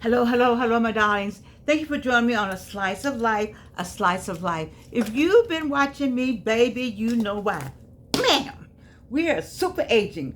Hello, hello, hello, my darlings. Thank you for joining me on A Slice of Life, A Slice of Life. If you've been watching me, baby, you know why. Man, we are super aging.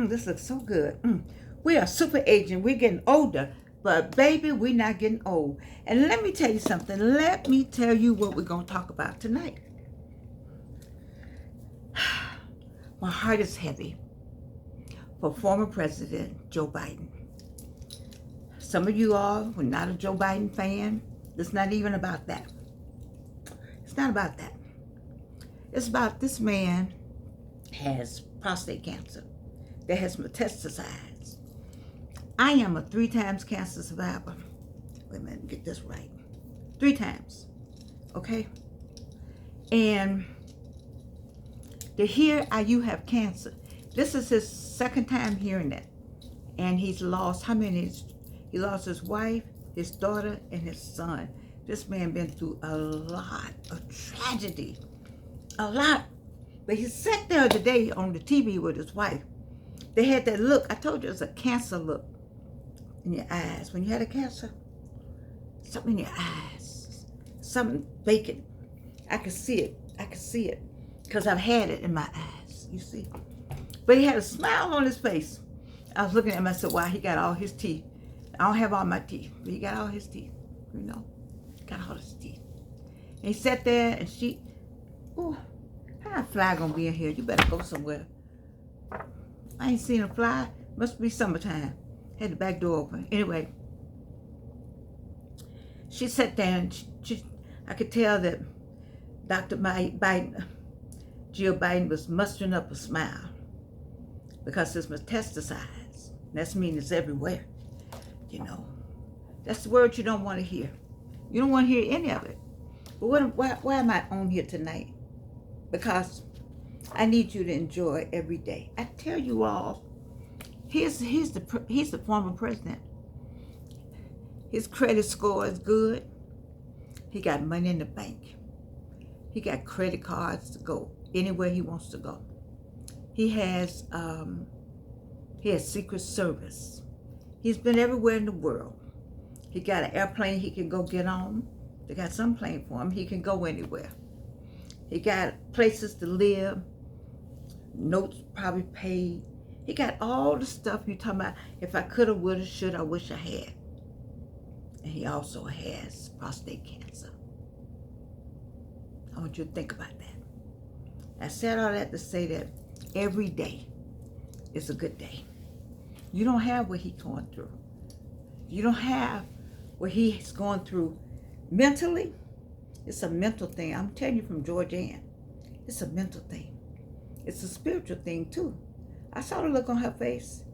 This looks so good. We are super aging. We're getting older, but baby, we're not getting old. And let me tell you something. Let me tell you what we're going to talk about tonight. My heart is heavy for former President Joe Biden. Some of you all were not a Joe Biden fan. It's not even about that. It's not about that. It's about this man has prostate cancer that has metastasized. I am a 3 times cancer survivor. Wait a minute, get this right. 3 times. Okay? And to hear how you have cancer, this is his second time hearing that. And he's lost how many? He lost his wife, his daughter, and his son. This man been through a lot of tragedy. A lot. But he sat there today on the TV with his wife. They had that look. I told you it's a cancer look in your eyes. When you had a cancer, something in your eyes. Something vacant. I could see it. I could see it. Because I've had it in my eyes. You see? But he had a smile on his face. I was looking at him. I said, wow, he got all his teeth. I don't have all my teeth, but he got all his teeth, you know. Got all his teeth. And he sat there and she, oh, how a fly gonna be in here? You better go somewhere. I ain't seen a fly. Must be summertime. Had the back door open. Anyway, she sat there and I could tell that Dr. Biden, Jill Biden was mustering up a smile because it's metastasized. That means it's everywhere. You know, that's the word you don't want to hear. You don't want to hear any of it. But why am I on here tonight? Because I need you to enjoy every day. I tell you all, he's the former president. His credit score is good. He got money in the bank. He got credit cards to go anywhere he wants to go. He has Secret Service. He's been everywhere in the world. He got an airplane he can go get on. They got some plane for him. He can go anywhere. He got places to live. Notes probably paid. He got all the stuff you talking about. If I coulda, woulda, shoulda, I wish I had. And he also has prostate cancer. I want you to think about that. I said all that to say that every day is a good day. You don't have what he's going through. You don't have what he's going through mentally. It's a mental thing. I'm telling you from Georgia Ann. It's a mental thing. It's a spiritual thing too. I saw the look on her face,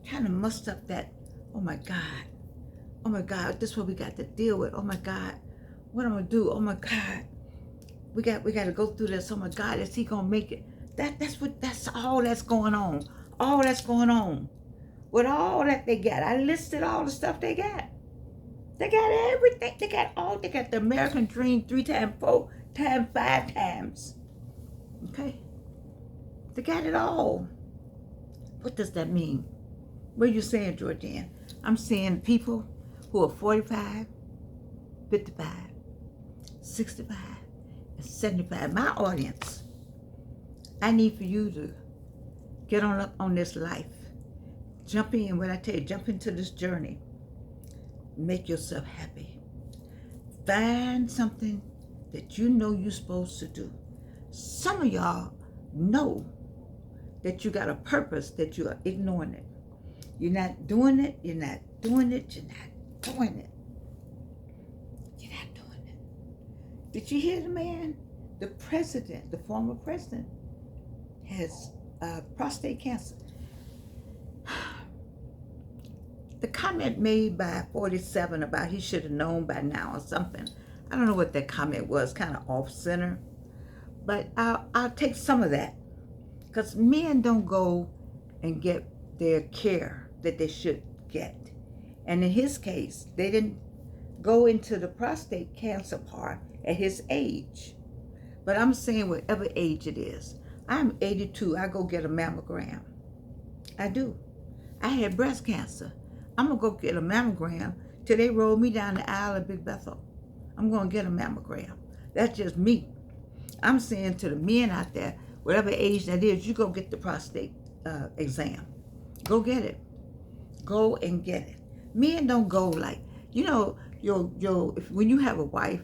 kind of mussed up that, oh my God, this is what we got to deal with. Oh my God, what am I gonna do? Oh my God, we got to go through this. Oh my God, is he gonna make it? That's all that's going on. All that's going on. With all that they got, I listed all the stuff they got. They got everything. They got the American dream 3 times, 4 times, 5 times. Okay? They got it all. What does that mean? What are you saying, Georgianne? I'm saying people who are 45, 55, 65, and 75. My audience, I need for you to get on up on this life. Jump in, what I tell you, jump into this journey. Make yourself happy. Find something that you know you're supposed to do. Some of y'all know that you got a purpose that you are ignoring it. You're not doing it, you're not doing it, you're not doing it. You're not doing it. Did you hear the man? The president, the former president, has prostate cancer. The comment made by 47 about he should have known by now or something. I don't know what that comment was, kind of off-center. But I'll take some of that. Because men don't go and get their care that they should get. And in his case, they didn't go into the prostate cancer part at his age. But I'm saying whatever age it is. I'm 82. I go get a mammogram. I do. I had breast cancer. I'm going to go get a mammogram till they roll me down the aisle of Big Bethel. I'm going to get a mammogram. That's just me. I'm saying to the men out there, whatever age that is, you go get the prostate exam. Go get it. Go and get it. Men don't go like, you know, when you have a wife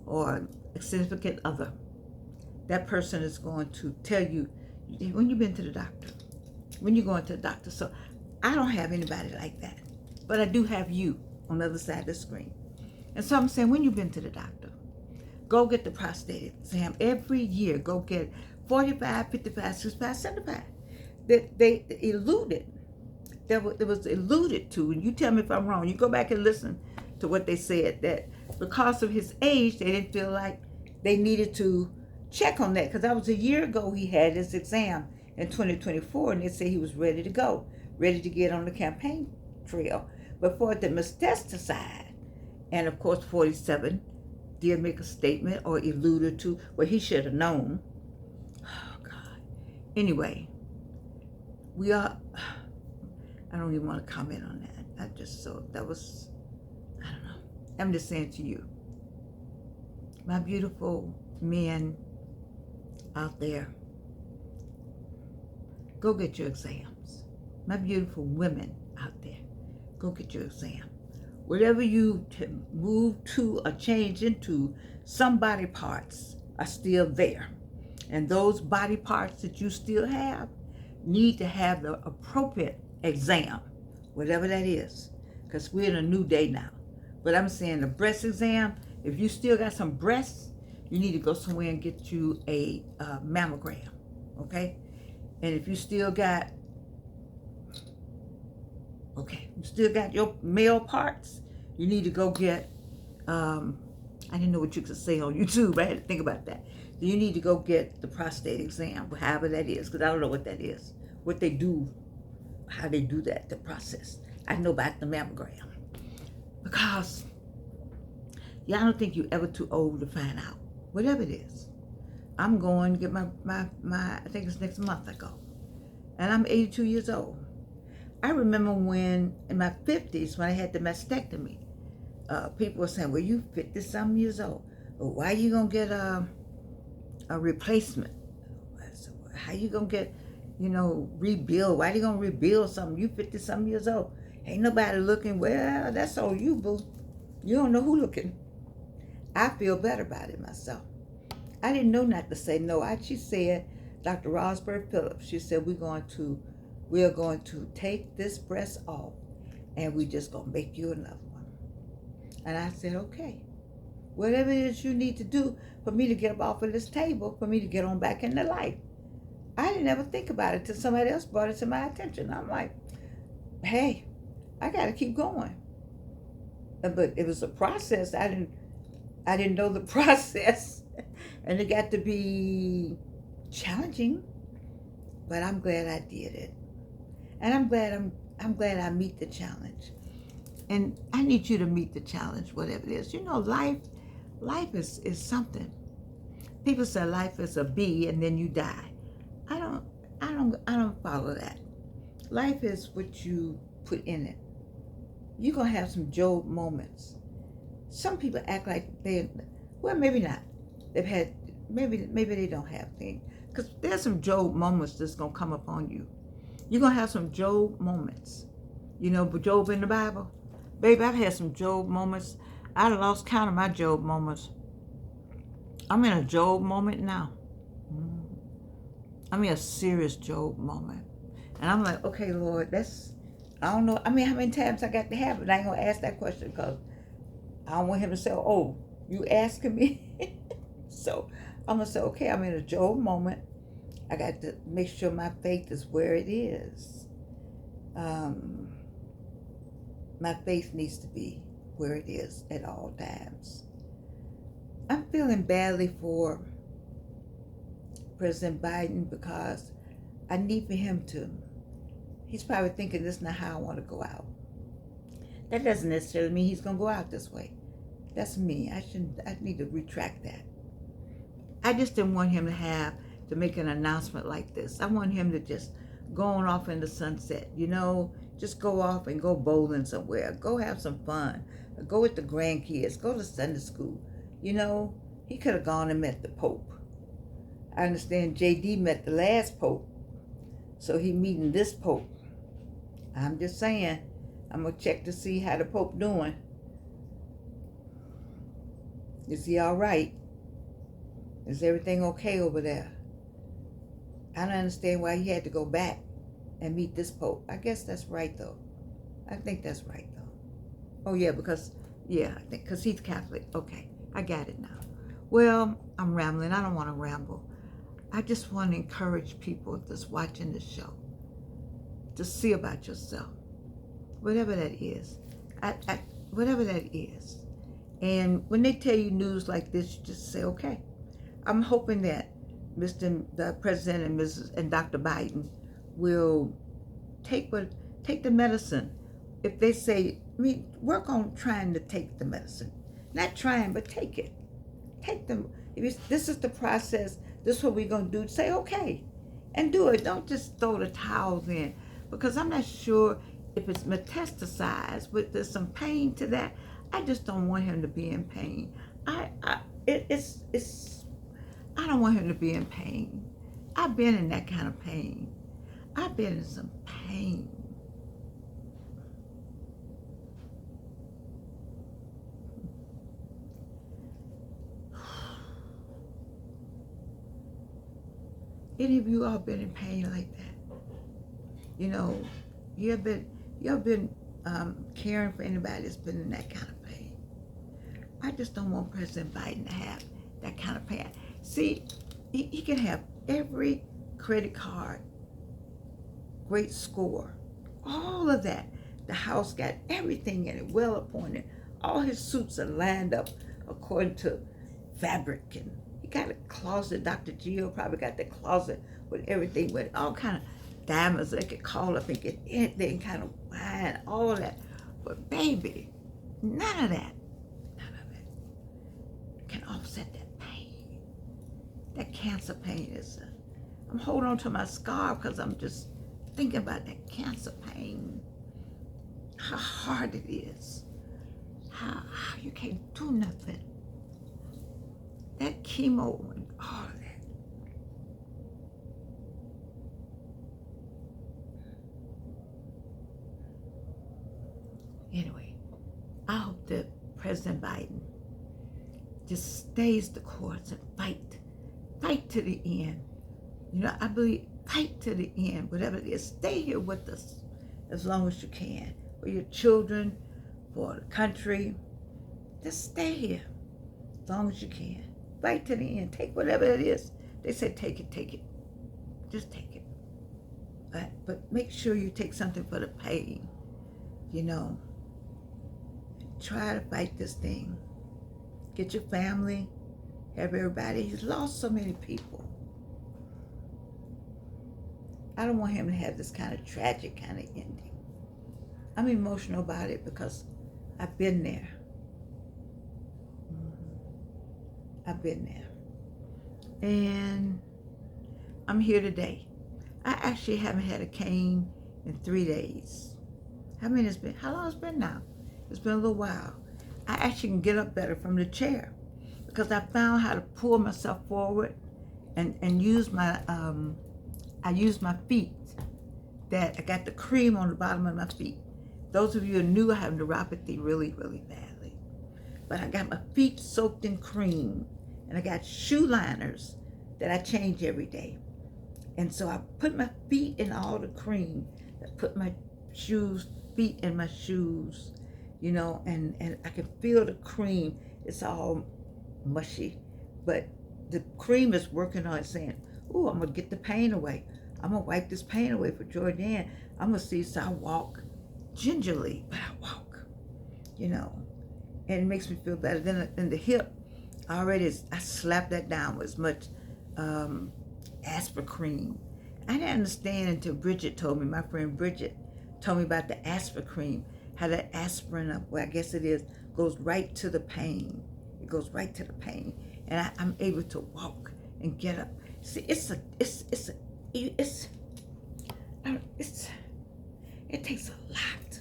or a significant other, that person is going to tell you, when you've been to the doctor, when you're going to the doctor. So I don't have anybody like that, but I do have you on the other side of the screen. And so I'm saying, when you've been to the doctor, go get the prostate exam every year. Go get 45, 55, 65, 75. They eluded. There was alluded to, and you tell me if I'm wrong. You go back and listen to what they said, that because of his age, they didn't feel like they needed to check on that, because that was a year ago he had his exam in 2024, and they said he was ready to go, ready to get on the campaign trail. But for it to metastasize, and of course 47 did make a statement or alluded to what he should have known. Oh God. Anyway, we are, I don't even want to comment on that. I just, so that was, I don't know. I'm just saying to you, my beautiful men out there, go get your exams. My beautiful women out there, go get your exam. Whatever you move to or change into, some body parts are still there. And those body parts that you still have need to have the appropriate exam, whatever that is, because we're in a new day now. But I'm saying the breast exam, if you still got some breasts, you need to go somewhere and get you a mammogram, okay? And if you still got, you still got your male parts, you need to go get, I didn't know what you could say on YouTube, I had to think about that. So you need to go get the prostate exam, however that is, because I don't know what that is, what they do, how they do that, the process. I know about the mammogram. Because, I don't think you're ever too old to find out, whatever it is. I'm going to get my I think it's next month I go. And I'm 82 years old. I remember when, in my 50s, when I had the mastectomy, people were saying, well, you 50-something years old. Well, why are you going to get a replacement? How you going to get, rebuild? Why are you going to rebuild something? You 50-something years old. Ain't nobody looking. Well, that's all you, boo. You don't know who looking. I feel better about it myself. I didn't know not to say no. She said, Dr. Rosberg Phillips, she said, we're going to take this breast off, and we just going to make you another one. And I said, okay. Whatever it is you need to do for me to get up off of this table, for me to get on back into life. I didn't ever think about it till somebody else brought it to my attention. I'm like, hey, I got to keep going. But it was a process. I didn't know the process. And it got to be challenging, but I'm glad I did it. And I'm glad I meet the challenge. And I need you to meet the challenge, whatever it is. Life is something. People say life is a bee and then you die. I don't follow that. Life is what you put in it. You're gonna have some Job moments. Some people act like maybe not. They've had, maybe they don't have things. Because there's some Job moments that's gonna come upon you. You're gonna have some Job moments. But Job in the Bible? Baby, I've had some Job moments. I lost count of my Job moments. I'm in a Job moment now. I'm in a serious Job moment. And I'm like, okay, Lord, I don't know. I mean, how many times I got to have it? I ain't gonna ask that question because I don't want him to say, oh, you asking me? So I'm gonna say, okay, I'm in a Job moment. I got to make sure my faith is where it is. My faith needs to be where it is at all times. I'm feeling badly for President Biden because I need for him to, he's probably thinking this is not how I want to go out. That doesn't necessarily mean he's going to go out this way. That's me. I need to retract that. I just didn't want him to make an announcement like this. I want him to just go on off in the sunset. Just go off and go bowling somewhere. Go have some fun. Go with the grandkids. Go to Sunday school. You know, he could have gone and met the Pope. I understand JD met the last Pope. So he meeting this Pope. I'm just saying, I'm going to check to see how the Pope doing. Is he all right? Is everything okay over there? I don't understand why he had to go back and meet this Pope. I guess that's right, though. I think that's right, though. Oh, yeah, because he's Catholic. Okay, I got it now. Well, I'm rambling. I don't want to ramble. I just want to encourage people that's watching the show to see about yourself, whatever that is. Whatever that is. And when they tell you news like this, you just say, okay. I'm hoping that the President and Mrs. and Dr. Biden will take the medicine. If they say, work on trying to take the medicine. Not trying, but take it. Take them. This is the process. This is what we're going to do. Say, okay, and do it. Don't just throw the towels in. Because I'm not sure if it's metastasized, but there's some pain to that. I just don't want him to be in pain. I don't want him to be in pain. I've been in that kind of pain. I've been in some pain. Any of you all been in pain like that? You know, you have been caring for anybody that's been in that kind of pain. I just don't want President Biden to have that kind of pain. See, he can have every credit card, great score, all of that. The house got everything in it, well appointed. All his suits are lined up according to fabric, and he got a closet. Dr. Gio probably got the closet with everything, with all kind of diamonds that could call up and get anything, kind of wine, all of that. But baby, none of that can offset that pain. That cancer pain is, I'm holding on to my scar because I'm just thinking about that cancer pain. How hard it is. How you can't do nothing. That chemo and all of that. Anyway, I hope that President Biden just stays the course and fight to the end. You know, I believe fight to the end, whatever it is. Stay here with us as long as you can, for your children, for the country. Just stay here as long as you can. Fight to the end. Take whatever it is. They say take it. Just take it. But make sure you take something for the pain. You know, try to fight this thing. Get your family, have everybody. He's lost so many people. I don't want him to have this kind of tragic kind of ending. I'm emotional about it because I've been there. I've been there. And I'm here today. I actually haven't had a cane in 3 days. How long has it been now? It's been a little while. I actually can get up better from the chair because I found how to pull myself forward and use my, I use my feet. That I got the cream on the bottom of my feet. Those of you who knew I have neuropathy really, really badly. But I got my feet soaked in cream, and I got shoe liners that I change every day. And so I put my feet in all the cream. I put my feet in my shoes, you know, and I can feel the cream. It's all mushy, but the cream is working on it, saying, "Ooh, I'm gonna get the pain away. I'm gonna wipe this pain away for Jordan. I'm gonna see." So I walk gingerly, but I walk, you know, and it makes me feel better. Then in the hip, I slapped that down with as much aspirin cream. I didn't understand until Bridget told me, my friend Bridget told me about the aspirin cream, how that aspirin, well, I guess it is, goes right to the pain. It goes right to the pain, and I'm able to walk and get up. See, It takes a lot.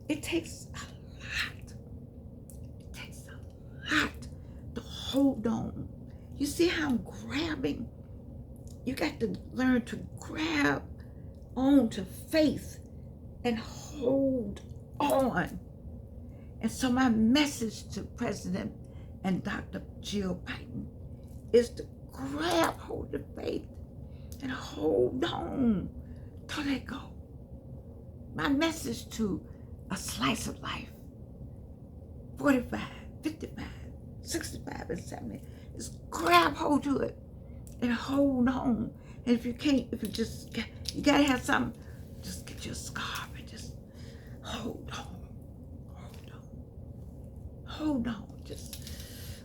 It takes a lot. It takes a lot to hold on. You see how I'm grabbing? You got to learn to grab on to faith and hold on. And so my message to President and Dr. Jill Biden is to grab hold of faith and hold on. Don't let go. My message to a slice of life, 45, 55, 65, and 70, is grab hold to it and hold on. And if you can't, you gotta have something, just get your scarf and just hold on. Hold on. Hold on. Just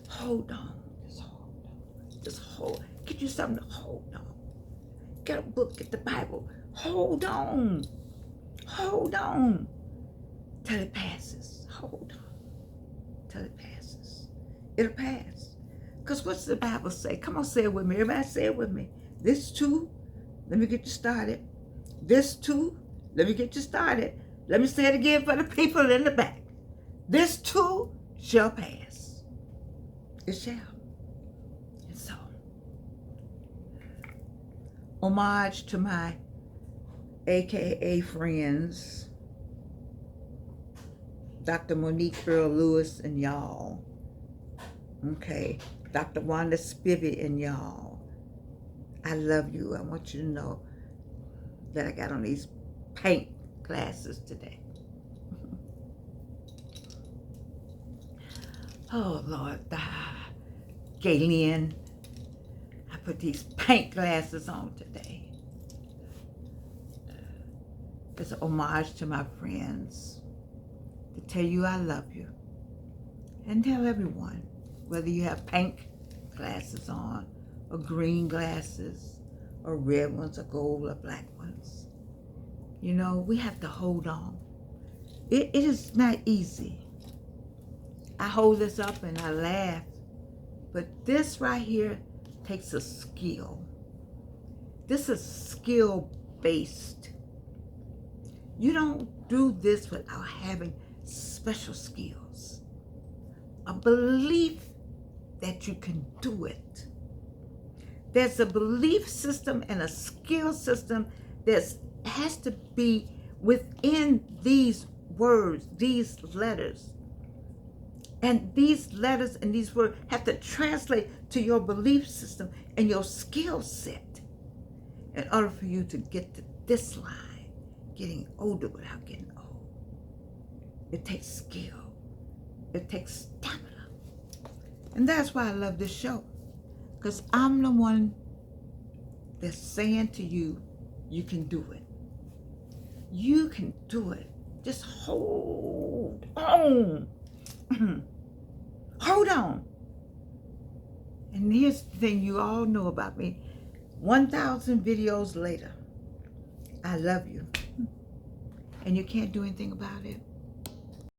hold on. Just hold on. Just hold. Get you something to hold on. Get a book, get the Bible. Hold on. Hold on. Till it passes. Hold on. Till it passes. It'll pass. Because what's the Bible say? Come on, say it with me. Everybody say it with me. This too, let me get you started. This too, let me get you started. Let me say it again for the people in the back. This too shall pass. It shall. And so, homage to my AKA friends, Dr. Monique Earl Lewis and y'all. Okay. Dr. Wanda Spivey and y'all. I love you. I want you to know that I got on these paint glasses today. Oh, Lord. Galen, I put these paint glasses on today. It's an homage to my friends to tell you I love you. And tell everyone, whether you have pink glasses on, or green glasses, or red ones, or gold, or black ones. You know, we have to hold on. It is not easy. I hold this up and I laugh, but this right here takes a skill. This is skill-based. You don't do this without having special skills. A belief that you can do it. There's a belief system and a skill system that has to be within these words, these letters. And these letters and these words have to translate to your belief system and your skill set in order for you to get to this line, getting older without getting old. It takes skill. It takes stamina. And that's why I love this show. Because I'm the one that's saying to you, you can do it. You can do it. Just hold on. Hold on. And here's the thing you all know about me. 1,000 videos later, I love you. And you can't do anything about it.